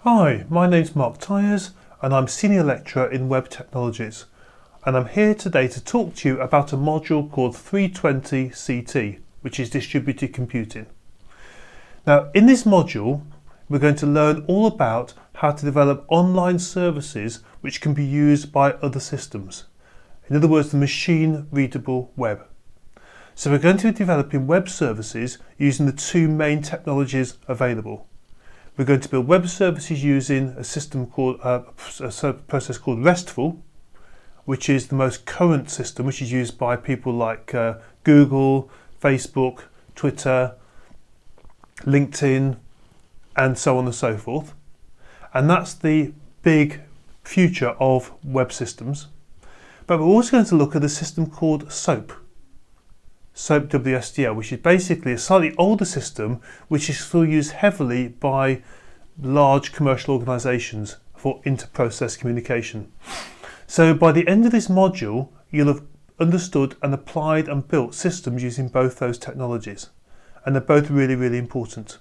Hi, my name's Mark Tyers and I'm Senior Lecturer in Web Technologies, and I'm here today to talk to you about a module called 320 CT, which is Distributed Computing. Now, in this module we're going to learn all about how to develop online services which can be used by other systems. In other words, the machine readable web. So we're going to be developing web services using the two main technologies available. We're going to build web services using a system called a process called RESTful, which is the most current system, which is used by people like Google, Facebook, Twitter, LinkedIn, and so on and so forth. And that's the big future of web systems. But we're also going to look at a system called SOAP WSDL, which is basically a slightly older system which is still used heavily by large commercial organisations for inter-process communication. So by the end of this module, you'll have understood and applied and built systems using both those technologies, and they're both really, really important.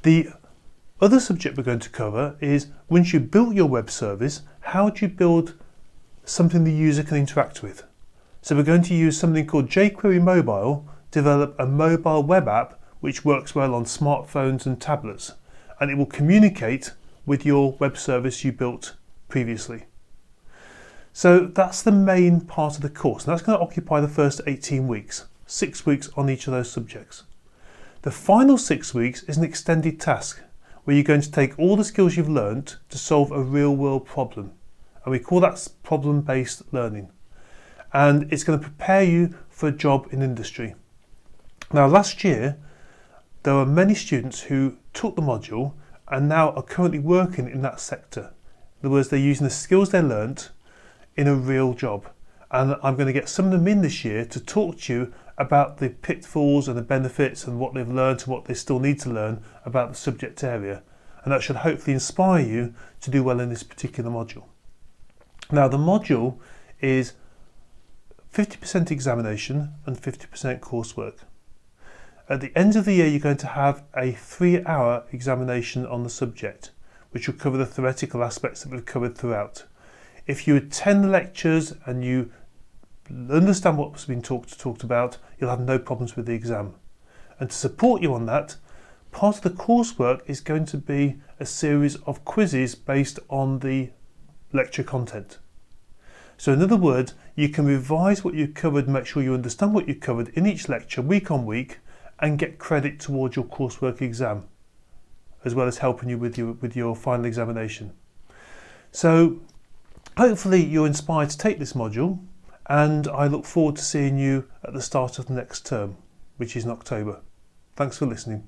The other subject we're going to cover is, once you've built your web service, how do you build something the user can interact with? So we're going to use something called jQuery Mobile, develop a mobile web app which works well on smartphones and tablets, and it will communicate with your web service you built previously. So that's the main part of the course, and that's going to occupy the first 18 weeks, 6 weeks on each of those subjects. The final 6 weeks is an extended task where you're going to take all the skills you've learnt to solve a real world problem, and we call that problem-based learning. And it's going to prepare you for a job in industry. Now, last year there were many students who took the module and now are currently working in that sector. In other words, they're using the skills they learnt in a real job, and I'm going to get some of them in this year to talk to you about the pitfalls and the benefits and what they've learnt and what they still need to learn about the subject area, and that should hopefully inspire you to do well in this particular module. Now, the module is 50% examination and 50% coursework. At the end of the year, you're going to have a 3-hour examination on the subject, which will cover the theoretical aspects that we've covered throughout. If you attend the lectures and you understand what's been talked about, you'll have no problems with the exam. And to support you on that, part of the coursework is going to be a series of quizzes based on the lecture content. So in other words, you can revise what you've covered, make sure you understand what you've covered in each lecture week on week, and get credit towards your coursework exam, as well as helping you with your final examination. So hopefully you're inspired to take this module, and I look forward to seeing you at the start of the next term, which is in October. Thanks for listening.